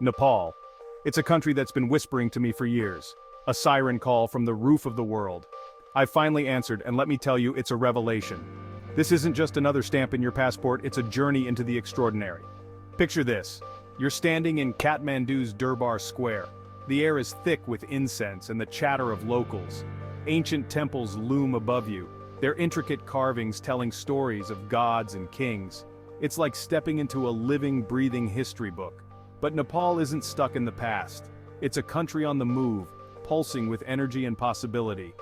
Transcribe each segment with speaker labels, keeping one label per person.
Speaker 1: Nepal. It's a country that's been whispering to me for years. A siren call from the roof of the world. I've finally answered, and let me tell you, it's a revelation. This isn't just another stamp in your passport, it's a journey into the extraordinary. Picture this. You're standing in Kathmandu's Durbar Square. The air is thick with incense and the chatter of locals. Ancient temples loom above you, their intricate carvings telling stories of gods and kings. It's like stepping into a living, breathing history book. But Nepal isn't stuck in the past. It's a country on the move, pulsing with energy and possibility.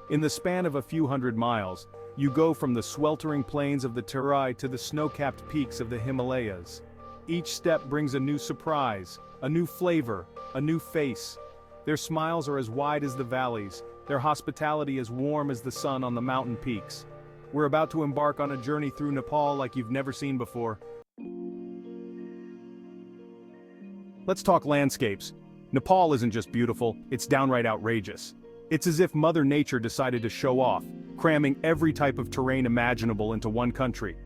Speaker 1: In the span of a few hundred miles, you go from the sweltering plains of the Terai to the snow-capped peaks of the Himalayas. Each step brings a new surprise, a new flavor, a new face. Their smiles are as wide as the valleys, their hospitality as warm as the sun on the mountain peaks. We're about to embark on a journey through Nepal like you've never seen before. Let's talk landscapes. Nepal isn't just beautiful, it's downright outrageous. It's as if Mother Nature decided to show off, cramming every type of terrain imaginable into one country.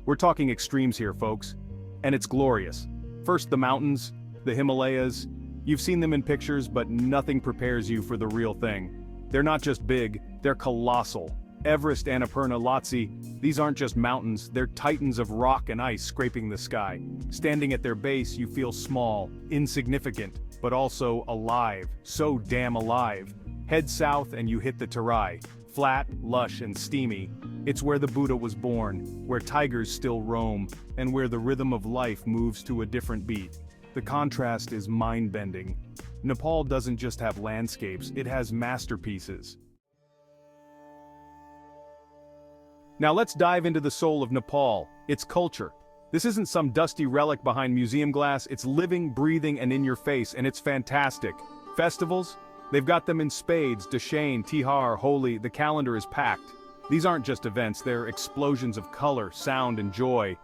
Speaker 1: We're talking extremes here, folks. And it's glorious. First the mountains, the Himalayas. You've seen them in pictures, but nothing prepares you for the real thing. They're not just big, they're colossal. Everest, Annapurna, Lhotse, these aren't just mountains, they're titans of rock and ice scraping the sky. Standing at their base, you feel small, insignificant, but also alive, so damn alive. Head south and you hit the Terai, flat, lush, and steamy. It's where the Buddha was born, where tigers still roam, and where the rhythm of life moves to a different beat. The contrast is mind-bending. Nepal doesn't just have landscapes, it has masterpieces. Now let's dive into the soul of Nepal, its culture. This isn't some dusty relic behind museum glass, it's living, breathing, and in your face, and it's fantastic. Festivals? They've got them in spades, Dashain, Tihar, Holi, the calendar is packed. These aren't just events, they're explosions of color, sound, and joy.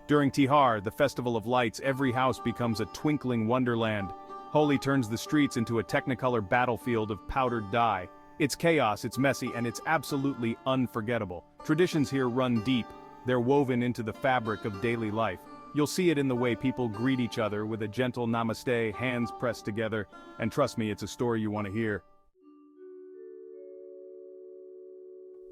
Speaker 1: During Tihar, the festival of lights, every house becomes a twinkling wonderland. Holi turns the streets into a technicolor battlefield of powdered dye. It's chaos, it's messy, and it's absolutely unforgettable. Traditions here run deep. They're woven into the fabric of daily life. You'll see it in the way people greet each other with a gentle namaste, hands pressed together, and trust me, it's a story you want to hear.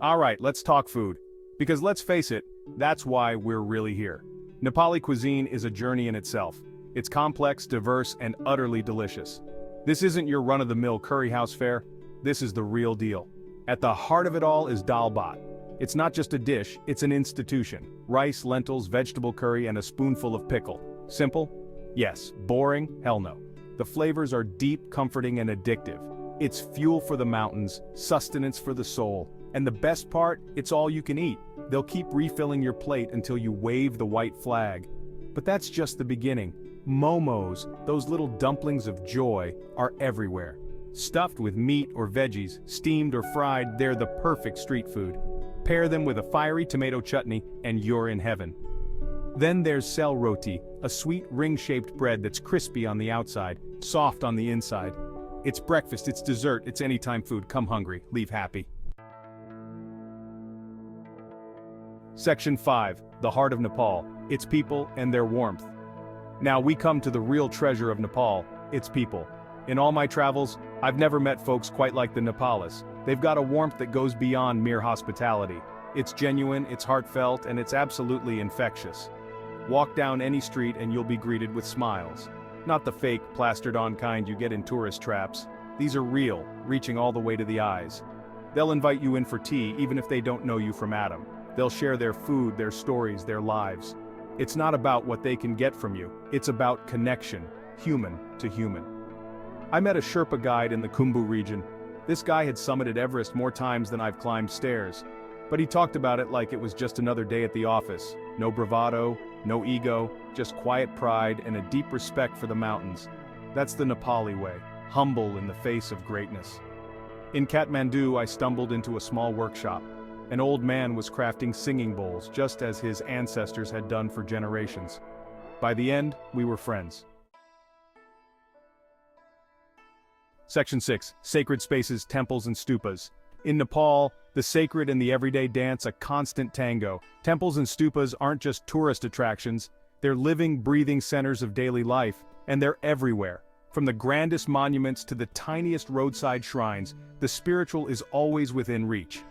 Speaker 1: Alright, let's talk food. Because let's face it, that's why we're really here. Nepali cuisine is a journey in itself. It's complex, diverse, and utterly delicious. This isn't your run-of-the-mill curry house fare. This is the real deal. At the heart of it all is dal bhat. It's not just a dish, it's an institution. Rice, lentils, vegetable curry, and a spoonful of pickle. Simple? Yes. Boring? Hell no. The flavors are deep, comforting, and addictive. It's fuel for the mountains, sustenance for the soul. And the best part, it's all you can eat. They'll keep refilling your plate until you wave the white flag. But that's just the beginning. Momos, those little dumplings of joy, are everywhere. Stuffed with meat or veggies, steamed or fried, they're the perfect street food. Pair them with a fiery tomato chutney, and you're in heaven. Then there's sel roti, a sweet ring-shaped bread that's crispy on the outside, soft on the inside. It's breakfast, it's dessert, it's anytime food. Come hungry, leave happy. Section 5, the heart of Nepal, its people and their warmth. Now we come to the real treasure of Nepal, its people. In all my travels, I've never met folks quite like the Nepalis. They've got a warmth that goes beyond mere hospitality. It's genuine, it's heartfelt, and it's absolutely infectious. Walk down any street and you'll be greeted with smiles. Not the fake, plastered-on kind you get in tourist traps. These are real, reaching all the way to the eyes. They'll invite you in for tea even if they don't know you from Adam. They'll share their food, their stories, their lives. It's not about what they can get from you, it's about connection, human to human. I met a Sherpa guide in the Khumbu region. This guy had summited Everest more times than I've climbed stairs. But he talked about it like it was just another day at the office. No bravado, no ego, just quiet pride and a deep respect for the mountains. That's the Nepali way, humble in the face of greatness. In Kathmandu, I stumbled into a small workshop. An old man was crafting singing bowls, just as his ancestors had done for generations. By the end, we were friends. Section 6. Sacred spaces, temples, and stupas. In Nepal, the sacred and the everyday dance a constant tango. Temples and stupas aren't just tourist attractions, they're living, breathing centers of daily life. And they're everywhere. From the grandest monuments to the tiniest roadside shrines, the spiritual is always within reach.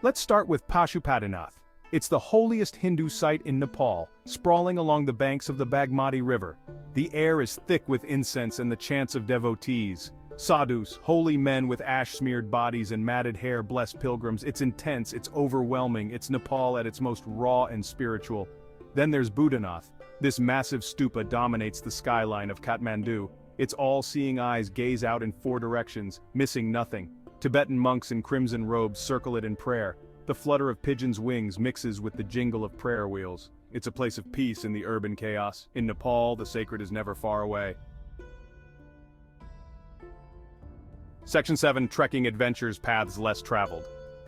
Speaker 1: Let's start with Pashupatinath. It's the holiest Hindu site in Nepal, sprawling along the banks of the Bagmati River. The air is thick with incense and the chants of devotees. Sadhus, holy men with ash-smeared bodies and matted hair bless pilgrims. It's intense, it's overwhelming, it's Nepal at its most raw and spiritual. Then there's Buddhanath. This massive stupa dominates the skyline of Kathmandu. Its all-seeing eyes gaze out in 4 directions, missing nothing. Tibetan monks in crimson robes circle it in prayer. The flutter of pigeons' wings mixes with the jingle of prayer wheels. It's a place of peace in the urban chaos. In Nepal, the sacred is never far away. Section 7, Trekking Adventures Paths Less Traveled.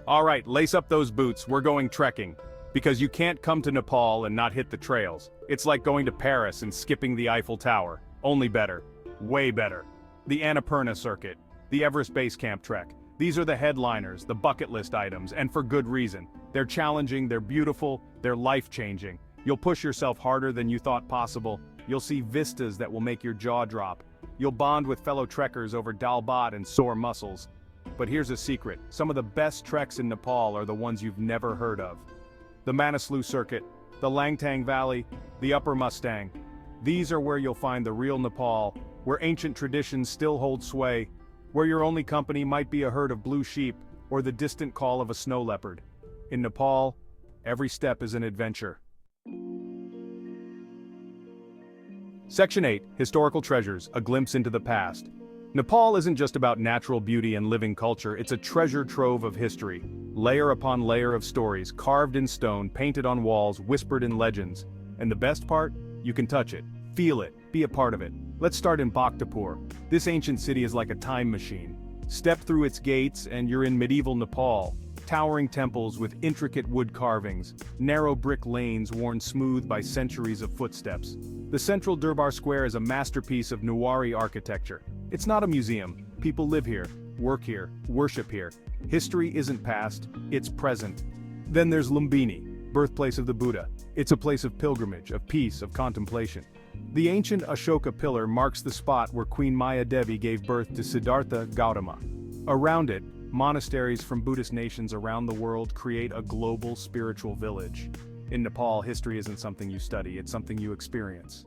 Speaker 1: Alright, lace up those boots, we're going trekking. Because you can't come to Nepal and not hit the trails. It's like going to Paris and skipping the Eiffel Tower. Only better. Way better. The Annapurna Circuit. The Everest Base Camp Trek. These are the headliners, the bucket list items, and for good reason. They're challenging, they're beautiful, they're life-changing. You'll push yourself harder than you thought possible. You'll see vistas that will make your jaw drop. You'll bond with fellow trekkers over dal bhat and sore muscles. But here's a secret. Some of the best treks in Nepal are the ones you've never heard of. The Manaslu Circuit, the Langtang Valley, the Upper Mustang. These are where you'll find the real Nepal, where ancient traditions still hold sway, where your only company might be a herd of blue sheep or the distant call of a snow leopard. In Nepal, every step is an adventure. Section 8, Historical Treasures, a glimpse into the past. Nepal isn't just about natural beauty and living culture, it's a treasure trove of history. Layer upon layer of stories, carved in stone, painted on walls, whispered in legends. And the best part? You can touch it, feel it, be a part of it. Let's start in Bhaktapur. This ancient city is like a time machine. Step through its gates and you're in medieval Nepal. Towering temples with intricate wood carvings, narrow brick lanes worn smooth by centuries of footsteps. The central Durbar Square is a masterpiece of Newari architecture. It's not a museum. People live here, work here, worship here. History isn't past, it's present. Then there's Lumbini, birthplace of the Buddha. It's a place of pilgrimage, of peace, of contemplation. The ancient Ashoka pillar marks the spot where Queen Maya Devi gave birth to Siddhartha Gautama. Around it, monasteries from Buddhist nations around the world create a global spiritual village. In Nepal, history isn't something you study, it's something you experience.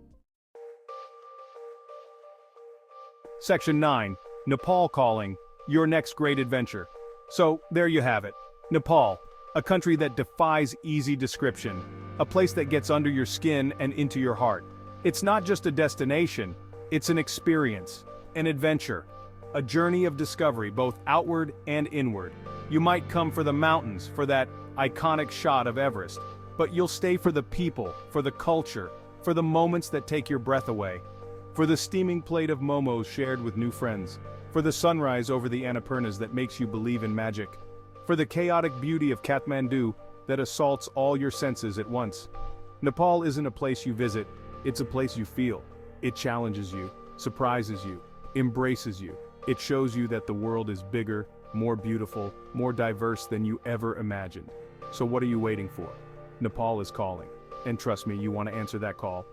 Speaker 1: Section 9, Nepal Calling, your next great adventure. So, there you have it. Nepal, a country that defies easy description, a place that gets under your skin and into your heart. It's not just a destination, it's an experience, an adventure, a journey of discovery both outward and inward. You might come for the mountains, for that iconic shot of Everest, but you'll stay for the people, for the culture, for the moments that take your breath away, for the steaming plate of momos shared with new friends, for the sunrise over the Annapurnas that makes you believe in magic, for the chaotic beauty of Kathmandu that assaults all your senses at once. Nepal isn't a place you visit, it's a place you feel. It challenges you, surprises you, embraces you. It shows you that the world is bigger, more beautiful, more diverse than you ever imagined. So what are you waiting for? Nepal is calling. And trust me, you want to answer that call.